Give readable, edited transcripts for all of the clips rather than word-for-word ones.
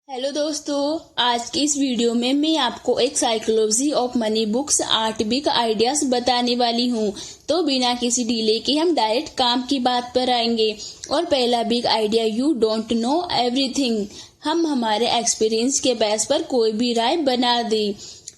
Hello दोस्तों, आज की इस वीडियो में मैं आपको एक psychology of money books 8 big ideas बताने वाली हूँ। तो बिना किसी डिले के हम डायरेक्ट काम की बात पर आएंगे। और पहला big idea, you don't know everything. हम हमारे एक्सपीरियंस के बेस पर कोई भी राय बना दे।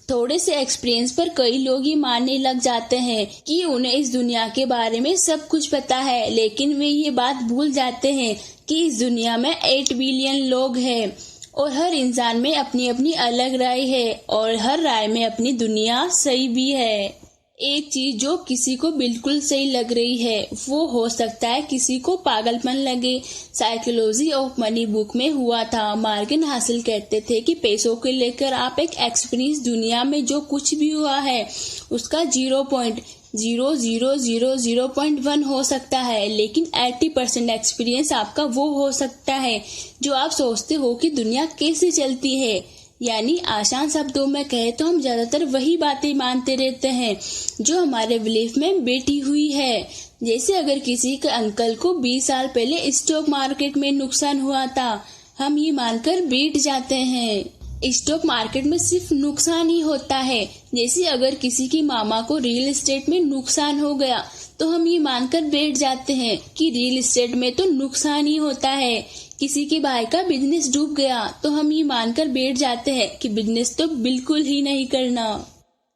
थोड़े से एक्सपीरियंस पर कई लोग ये मानने लग जाते हैं कि उन्हें इस दुनिया के बारे में सब कुछ पता है, लेकिन वे ये बात भूल जाते हैं कि इस दुनिया में 8 बिलियन लोग हैं और हर इंसान में अपनी अपनी अलग राय है और हर राय में अपनी दुनिया सही भी है। एक चीज जो किसी को बिल्कुल सही लग रही है वो हो सकता है किसी को पागलपन लगे। साइकोलॉजी ऑफ मनी बुक में हुआ था, मार्गन हासिल कहते थे कि पैसों को लेकर आप एक एक्सपीरियंस दुनिया में जो कुछ भी हुआ है उसका 0.00001 हो सकता है, लेकिन 80% एक्सपीरियंस आपका वो हो सकता है जो आप सोचते हो कि दुनिया कैसे चलती है। यानी आसान शब्दों में कहे तो हम ज्यादातर वही बातें मानते रहते हैं जो हमारे बिलीफ में बैठी हुई है। जैसे अगर किसी के अंकल को 20 साल पहले स्टॉक मार्केट में नुकसान हुआ था, हम ये मानकर बैठ जाते हैं स्टॉक मार्केट में सिर्फ नुकसान ही होता है। जैसे अगर किसी की मामा को रियल एस्टेट में नुकसान हो गया तो हम ये मानकर बैठ जाते हैं कि रियल एस्टेट में तो नुकसान ही होता है। किसी के भाई का बिजनेस डूब गया तो हम ये मानकर बैठ जाते हैं कि बिजनेस तो बिल्कुल ही नहीं करना।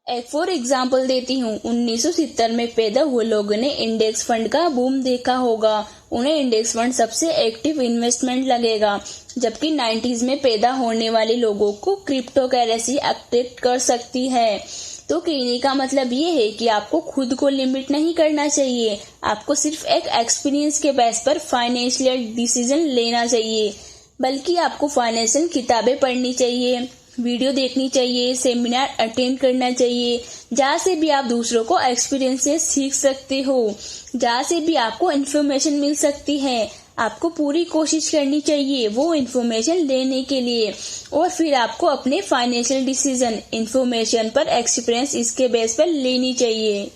एक फॉर एग्जाम्पल देती हूँ, 1970 में पैदा हुए लोगों ने इंडेक्स फंड का बूम देखा होगा। उन्हें इंडेक्स फंड सबसे एक्टिव इन्वेस्टमेंट लगेगा, जबकि 90s में पैदा होने वाले लोगों को क्रिप्टो करेंसी अट्रैक्ट कर सकती है। तो कहने का मतलब ये है कि आपको खुद को लिमिट नहीं करना चाहिए, आपको सिर्फ एक एक्सपीरियंस के बेस पर फाइनेंशियल डिसीजन लेना चाहिए। बल्कि आपको फाइनेंशियल किताबें पढ़नी चाहिए, वीडियो देखनी चाहिए, सेमिनार अटेंड करना चाहिए, जहाँ से भी आप दूसरों को एक्सपीरियंस से सीख सकते हो, जहाँ से भी आपको इन्फॉर्मेशन मिल सकती है। आपको पूरी कोशिश करनी चाहिए वो इन्फॉर्मेशन लेने के लिए, और फिर आपको अपने फाइनेंशियल डिसीजन इन्फॉर्मेशन पर एक्सपीरियंस इसके बेस पर लेनी चाहिए,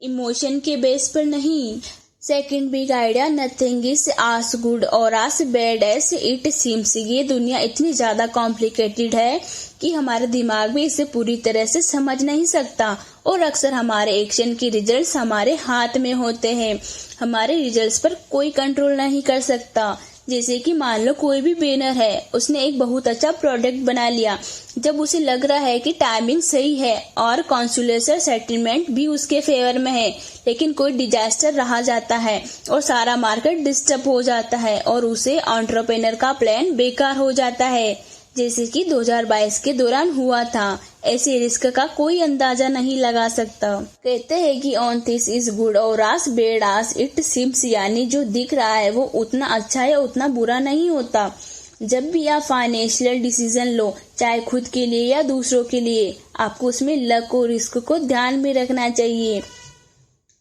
इमोशन के बेस पर नहीं। Second big idea, nothing is as good और as bad as it seems. ये दुनिया इतनी ज्यादा कॉम्प्लिकेटेड है कि हमारे दिमाग में इसे पूरी तरह से समझ नहीं सकता, और अक्सर हमारे एक्शन के रिजल्ट्स हमारे हाथ में होते हैं। हमारे रिजल्ट्स पर कोई कंट्रोल नहीं कर सकता। जैसे कि मान लो कोई भी बेनर है, उसने एक बहुत अच्छा प्रोडक्ट बना लिया। जब उसे लग रहा है कि टाइमिंग सही है और कंसुलेशन सेटलमेंट भी उसके फेवर में है, लेकिन कोई डिजास्टर रहा जाता है और सारा मार्केट डिस्टर्ब हो जाता है और उसे एंटरप्रेन्योर का प्लान बेकार हो जाता है, जैसे कि 2022 के दौरान हुआ था। ऐसे रिस्क का कोई अंदाजा नहीं लगा सकता। कहते हैं कि ऑन दिस इज गुड और as bad as it seems, यानी जो दिख रहा है वो उतना अच्छा या उतना बुरा नहीं होता। जब भी आप फाइनेंशियल डिसीजन लो, चाहे खुद के लिए या दूसरों के लिए, आपको उसमें लक और रिस्क को ध्यान में रखना चाहिए।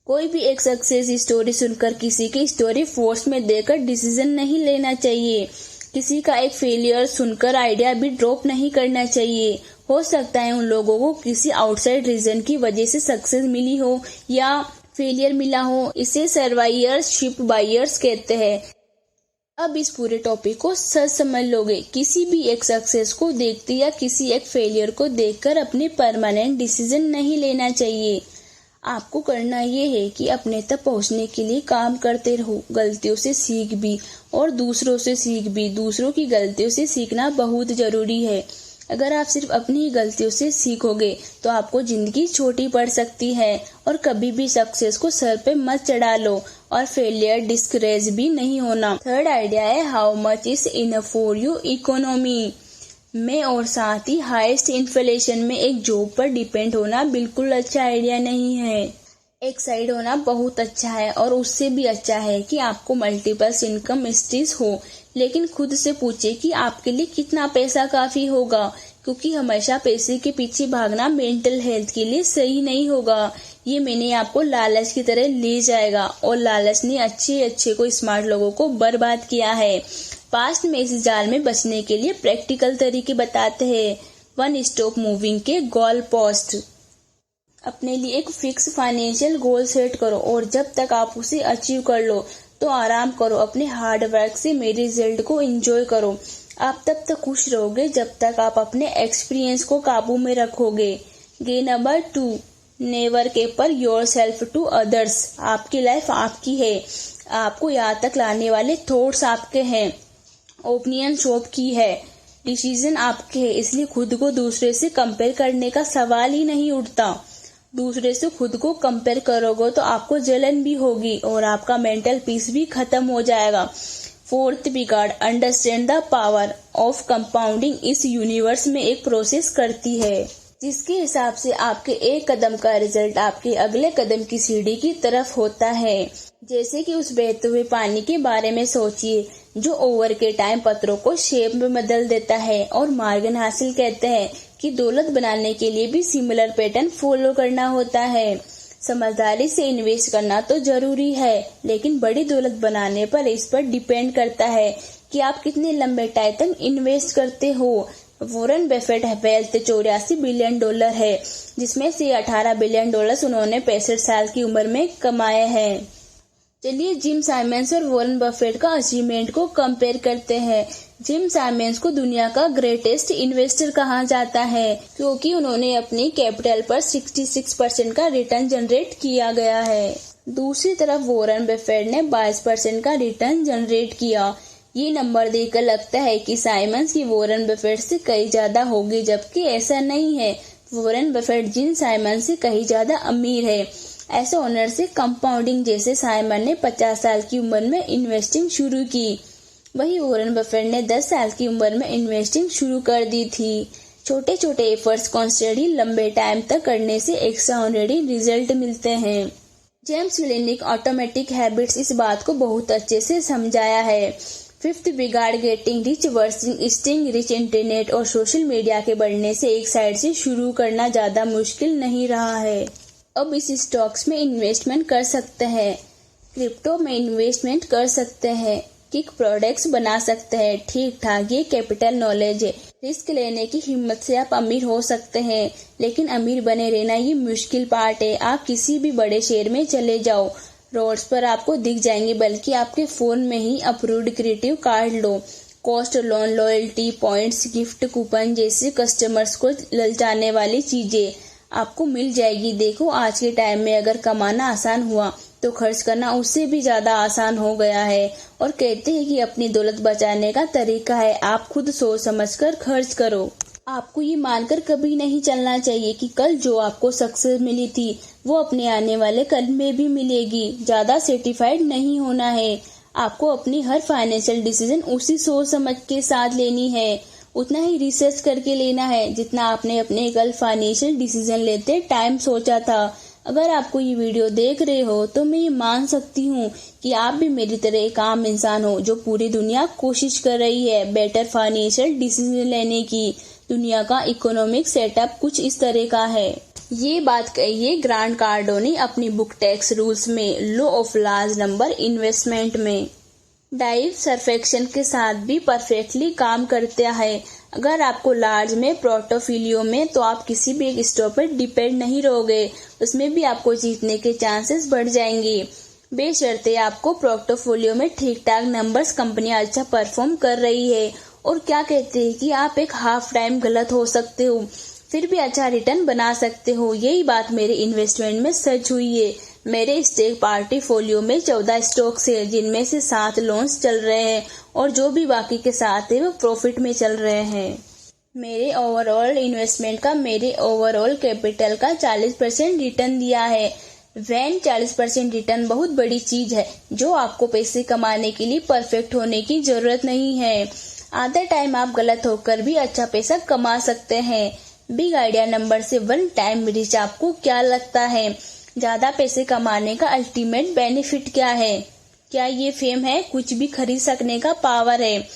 कोई भी एक सक्सेस स्टोरी सुनकर किसी की स्टोरी फोर्स में देकर डिसीजन नहीं लेना चाहिए। किसी का एक फेलियर सुनकर आइडिया भी ड्रॉप नहीं करना चाहिए। हो सकता है उन लोगों को किसी आउटसाइड रीजन की वजह से सक्सेस मिली हो या फेलियर मिला हो। इसे सर्वाइवरशिप बायर्स कहते हैं। अब इस पूरे टॉपिक को सच समझ लोगे, किसी भी एक सक्सेस को देखते या किसी एक फेलियर को देखकर अपने परमानेंट डिसीजन नहीं लेना चाहिए। आपको करना ये है कि अपने तक पहुंचने के लिए काम करते रहो, गलतियों से सीख भी और दूसरों से सीख भी। दूसरों की गलतियों से सीखना बहुत जरूरी है। अगर आप सिर्फ अपनी ही गलतियों से सीखोगे तो आपको जिंदगी छोटी पड़ सकती है। और कभी भी सक्सेस को सर पे मत चढ़ा लो और फेलियर डिस्करेज भी नहीं होना। थर्ड आइडिया है, how much is enough for you economy में और साथ ही हाईएस्ट इन्फ्लेशन में एक जॉब पर डिपेंड होना बिल्कुल अच्छा आइडिया नहीं है। एक साइड होना बहुत अच्छा है और उससे भी अच्छा है कि आपको मल्टीपल इनकम स्ट्रीम्स हो, लेकिन खुद से पूछे कि आपके लिए कितना पैसा काफी होगा, क्योंकि हमेशा पैसे के पीछे भागना मेंटल हेल्थ के लिए सही नहीं होगा। ये मैंने आपको लालच की तरह ले जाएगा और लालच ने अच्छे को स्मार्ट लोगों को बर्बाद किया है। पास्ट में इस जाल में बचने के लिए प्रैक्टिकल तरीके बताते हैं। 1 स्टॉप मूविंग के गोल पोस्ट। अपने लिए एक फिक्स फाइनेंशियल गोल सेट करो और जब तक आप उसे अचीव कर लो तो आराम करो। अपने हार्ड वर्क से मेरे रिजल्ट को एंजॉय करो। आप तब तक खुश रहोगे जब तक आप अपने एक्सपीरियंस को काबू में रखोगे। गे number 2, never compare yourself to others. आपकी लाइफ आपकी है, आपको यहाँ तक लाने वाले थॉट्स आपके हैं, ओपिनियन आपकी है, डिसीजन आपके है, इसलिए खुद को दूसरे से कंपेयर करने का सवाल ही नहीं उठता। दूसरे से खुद को कंपेयर करोगे तो आपको जलन भी होगी और आपका मेंटल पीस भी खत्म हो जाएगा। 4th बिगाड़, understand the power of compounding. इस यूनिवर्स में एक प्रोसेस करती है जिसके हिसाब से आपके एक कदम का रिजल्ट आपके अगले कदम की सीढ़ी की तरफ होता है। जैसे कि उस बहते हुए पानी के बारे में सोचिए जो ओवर के टाइम पत्थरों को शेप में बदल देता है। और मॉर्गन हासिल कहते हैं कि दौलत बनाने के लिए भी सिमिलर पैटर्न फॉलो करना होता है। समझदारी से इन्वेस्ट करना तो जरूरी है, लेकिन बड़ी दौलत बनाने पर इस पर डिपेंड करता है कि आप कितने लंबे टाइम तक इन्वेस्ट करते हो। वॉरेन बफेट वेल्थ $84 बिलियन है, जिसमें से $18 बिलियन उन्होंने 65 साल की उम्र में कमाए हैं। चलिए जिम साइमंस और वॉरेन बफेट का अचीवमेंट को कंपेयर करते हैं। जिम साइमंस को दुनिया का ग्रेटेस्ट इन्वेस्टर कहा जाता है क्योंकि उन्होंने अपनी कैपिटल पर 66% का रिटर्न जनरेट किया गया है। दूसरी तरफ वॉरेन बफेट ने 22% का रिटर्न जनरेट किया। ये नंबर देखकर लगता है कि साइमंस की वॉरेन बफेट से कहीं ज्यादा होगी, जबकि ऐसा नहीं है। वॉरेन बफेट जिम साइमंस से कहीं ज्यादा अमीर है। ऐसे ओनर से कंपाउंडिंग जैसे साइमन ने 50 साल की उम्र में इन्वेस्टिंग शुरू की, वही वॉरेन बफेट ने 10 साल की उम्र में इन्वेस्टिंग शुरू कर दी थी। छोटे छोटे एफर्ट्स कॉन्स्टेंटली लंबे टाइम तक करने से एक्स्ट्राऑर्डिनरी रिजल्ट मिलते हैं। जेम्स क्लिनिक ऑटोमेटिक हैबिट्स इस बात को बहुत अच्छे से समझाया है। 5th बिगाड़, getting rich versus staying rich. Internet और सोशल मीडिया के बढ़ने से एक साइड से शुरू करना ज्यादा मुश्किल नहीं रहा है। अब इस स्टॉक्स में इन्वेस्टमेंट कर सकते हैं, क्रिप्टो में इन्वेस्टमेंट कर सकते हैं, किक प्रोडक्ट्स बना सकते हैं। ठीक ठाक ये कैपिटल नॉलेज है। रिस्क लेने की हिम्मत से आप अमीर हो सकते हैं, लेकिन अमीर बने रहना ये मुश्किल पार्ट है। आप किसी भी बड़े शहर में चले जाओ, रोड्स पर आपको दिख जाएंगे, बल्कि आपके फोन में ही अप्रूव्ड क्रेडिट कार्ड लो। Cost loan, loyalty points, gift coupon जैसे कस्टमर्स को ललचाने वाली चीजें आपको मिल जाएगी। देखो आज के टाइम में अगर कमाना आसान हुआ तो खर्च करना उससे भी ज्यादा आसान हो गया है। और कहते हैं कि अपनी दौलत बचाने का तरीका है आप खुद सोच समझकर खर्च करो। आपको ये मानकर कभी नहीं चलना चाहिए कि कल जो आपको सक्सेस मिली थी वो अपने आने वाले कल में भी मिलेगी। ज्यादा सर्टिफाइड नहीं होना है। आपको अपनी हर फाइनेंशियल डिसीजन उसी सोच समझ के साथ लेनी है, उतना ही रिसर्च करके लेना है जितना आपने अपने कल फाइनेंशियल डिसीजन लेते टाइम सोचा था। अगर आपको ये वीडियो देख रहे हो तो मैं ये मान सकती हूँ कि आप भी मेरी तरह एक आम इंसान हो जो पूरी दुनिया कोशिश कर रही है बेटर फाइनेंशियल डिसीजन लेने की। दुनिया का इकोनॉमिक सेटअप कुछ इस तरह का है। ये बात कही है ग्रांट कार्डोनी अपनी बुक टैक्स रूल्स में, law of large number investment में। डाइव सर्फेक्शन के साथ भी परफेक्टली काम करता है। अगर आपको लार्ज में पोर्टफोलियो में तो आप किसी भी एक स्टॉक पर डिपेंड नहीं रहोगे, उसमें भी आपको जीतने के चांसेस बढ़ जाएंगे। बेशर्ते आपको पोर्टफोलियो में ठीक ठाक नंबर्स कंपनियां अच्छा परफॉर्म कर रही है। और क्या कहते हैं कि आप एक हाफ टाइम गलत हो सकते हो फिर भी अच्छा रिटर्न बना सकते हो। यही बात मेरे इन्वेस्टमेंट में सच हुई है। मेरे स्टेक पोर्टफोलियो में 14 स्टॉक्स है, जिनमें से 7 लोन्स चल रहे हैं और जो भी बाकी के 7 है वो प्रॉफिट में चल रहे हैं। मेरे ओवरऑल इन्वेस्टमेंट का मेरे ओवरऑल कैपिटल का 40% रिटर्न दिया है। वैन 40% रिटर्न बहुत बड़ी चीज है जो आपको पैसे कमाने के लिए परफेक्ट होने की जरूरत नहीं है। आधा टाइम आप गलत होकर भी अच्छा पैसा कमा सकते हैं। बिग आइडिया नंबर से 1 टाइम रिच आपको क्या लगता है? ज्यादा पैसे कमाने का अल्टीमेट बेनिफिट क्या है? क्या ये फेम है? कुछ भी खरीद सकने का पावर है?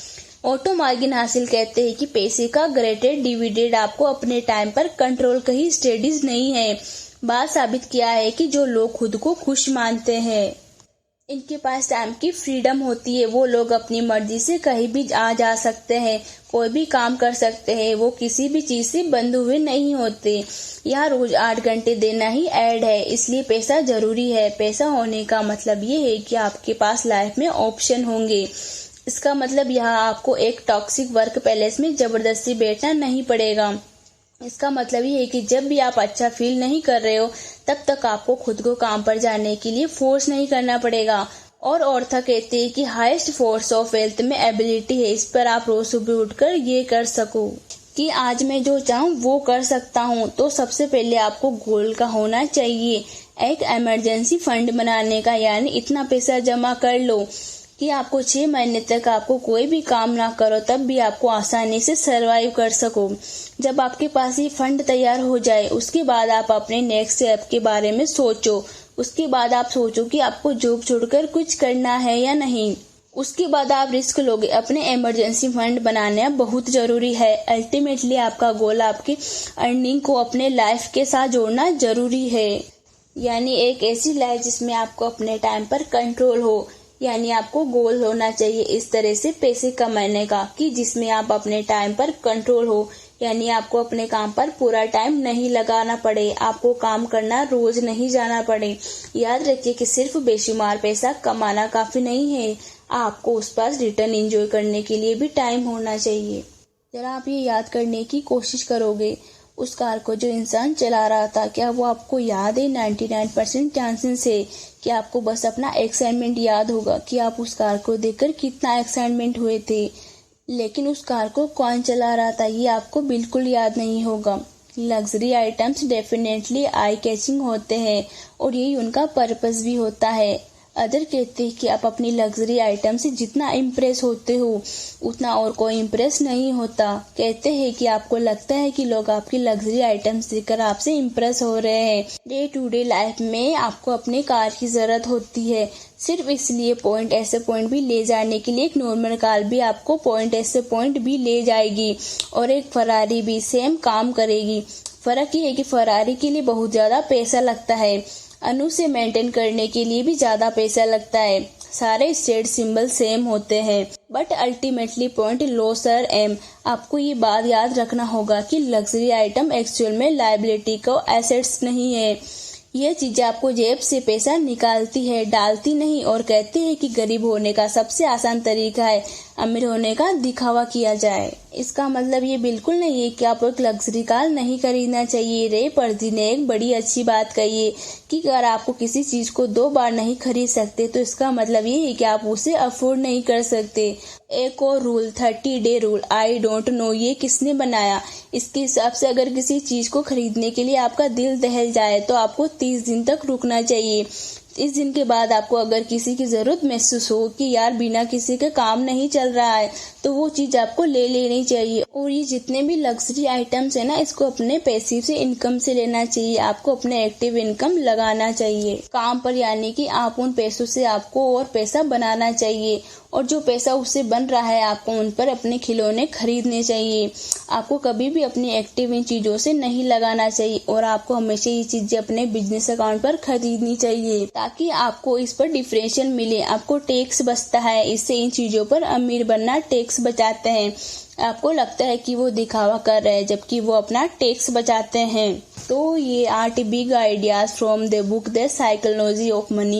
ऑटो मॉर्गन हासिल कहते हैं कि पैसे का ग्रेटेड डिविडेंड आपको अपने टाइम पर कंट्रोल कहीं स्टडीज नहीं है। बात साबित किया है कि जो लोग खुद को खुश मानते हैं इनके पास टाइम की फ्रीडम होती है। वो लोग अपनी मर्जी से कहीं भी आ जा सकते हैं, कोई भी काम कर सकते हैं, वो किसी भी चीज से बंद हुए नहीं होते। यहाँ रोज 8 घंटे देना ही ऐड है, इसलिए पैसा जरूरी है। पैसा होने का मतलब ये है कि आपके पास लाइफ में ऑप्शन होंगे। इसका मतलब यहाँ आपको एक टॉक्सिक वर्क प्लेस में जबरदस्ती बैठना नहीं पड़ेगा। इसका मतलब ये है कि जब भी आप अच्छा फील नहीं कर रहे हो तब तक आपको खुद को काम पर जाने के लिए फोर्स नहीं करना पड़ेगा। और ऑर्थर कहते हैं कि हाईएस्ट फोर्स ऑफ वेल्थ में एबिलिटी है। इस पर आप रोज सुबह उठकर ये कर सको कि आज मैं जो चाहूँ वो कर सकता हूँ। तो सबसे पहले आपको गोल का होना चाहिए, एक इमरजेंसी फंड बनाने का, यानी इतना पैसा जमा कर लो कि आपको 6 महीने तक आपको कोई भी काम ना करो तब भी आपको आसानी से सरवाइव कर सको। जब आपके पास ये फंड तैयार हो जाए उसके बाद आप अपने नेक्स्ट स्टेप के बारे में सोचो। उसके बाद आप सोचो कि आपको जॉब छोड़कर कुछ करना है या नहीं। उसके बाद आप रिस्क लोगे। अपने इमरजेंसी फंड बनाना बहुत जरूरी है। अल्टीमेटली आपका गोल आपकी अर्निंग को अपने लाइफ के साथ जोड़ना जरूरी है, यानी एक ऐसी लाइफ जिसमें आपको अपने टाइम पर कंट्रोल हो। यानी आपको गोल होना चाहिए इस तरह से पैसे कमाने का कि जिसमें आप अपने टाइम पर कंट्रोल हो, यानी आपको अपने काम पर पूरा टाइम नहीं लगाना पड़े, आपको काम करना रोज नहीं जाना पड़े। याद रखिए कि सिर्फ बेशुमार पैसा कमाना काफी नहीं है, आपको उस पर रिटर्न एंजॉय करने के लिए भी टाइम होना चाहिए। जरा आप ये याद करने की कोशिश करोगे उस कार को जो इंसान चला रहा था, क्या वो आपको याद है? 99% चांसेस है कि आपको बस अपना एक्साइटमेंट याद होगा कि आप उस कार को देखकर कितना एक्साइटमेंट हुए थे, लेकिन उस कार को कौन चला रहा था ये आपको बिल्कुल याद नहीं होगा। Luxury items definitely eye catching होते हैं और यही उनका पर्पस भी होता है। अदर कहते हैं कि आप अपनी लग्जरी आइटम से जितना इम्प्रेस होते हो उतना और कोई इम्प्रेस नहीं होता। कहते हैं कि आपको लगता है कि लोग आपकी लग्जरी आइटम्स देखकर आपसे इम्प्रेस हो रहे हैं। डे टू डे लाइफ में आपको अपने कार की जरूरत होती है, सिर्फ इसलिए पॉइंट ऐसे पॉइंट भी ले जाने के लिए एक नॉर्मल कार भी आपको पॉइंट ऐसे पॉइंट भी ले जाएगी और एक फरारी भी सेम काम करेगी। फर्क ये है कि फरारी के लिए बहुत ज्यादा पैसा लगता है, अनु से मेंटेन करने के लिए भी ज्यादा पैसा लगता है। सारे स्टेट सिंबल सेम होते हैं बट अल्टीमेटली पॉइंट लो सर एम। आपको ये बात याद रखना होगा कि लग्जरी आइटम एक्चुअल में लायबिलिटी को एसेट्स नहीं है। यह चीजें आपको जेब से पैसा निकालती है, डालती नहीं। और कहते हैं कि गरीब होने का सबसे आसान तरीका है अमीर होने का दिखावा किया जाए। इसका मतलब ये बिल्कुल नहीं है कि आप एक लग्जरी कार नहीं खरीदना चाहिए। रे पर्दी ने एक बड़ी अच्छी बात कही है कि अगर आपको किसी चीज को 2 बार नहीं खरीद सकते तो इसका मतलब ये है कि आप उसे अफोर्ड नहीं कर सकते। एक और rule 30 day rule, I don't know ये किसने बनाया। इसके हिसाब से अगर किसी चीज को खरीदने के लिए आपका दिल दहल जाए तो आपको 30 दिन तक रुकना चाहिए। इस दिन के बाद आपको अगर किसी की जरूरत महसूस हो कि यार बिना किसी के काम नहीं चल रहा है तो वो चीज आपको ले लेनी चाहिए। और ये जितने भी लग्जरी आइटम्स है ना, इसको अपने पैसिव से इनकम से लेना चाहिए। आपको अपने एक्टिव इनकम लगाना चाहिए काम पर, यानी कि आप उन पैसों से आपको और पैसा बनाना चाहिए और जो पैसा उससे बन रहा है आपको उन पर अपने खिलौने खरीदने चाहिए। आपको कभी भी अपनी एक्टिव इन चीजों से नहीं लगाना चाहिए और आपको हमेशा ये चीजें अपने बिजनेस अकाउंट पर खरीदनी चाहिए ताकि आपको इस पर डिफरेंशियल मिले। आपको टैक्स बचता है, इससे इन चीजों पर अमीर बनना टैक्स बचाते हैं। आपको लगता है कि वो दिखावा कर रहे हैं जबकि वो अपना टैक्स बचाते हैं। तो ये 8 big ideas from the book the psychology of money.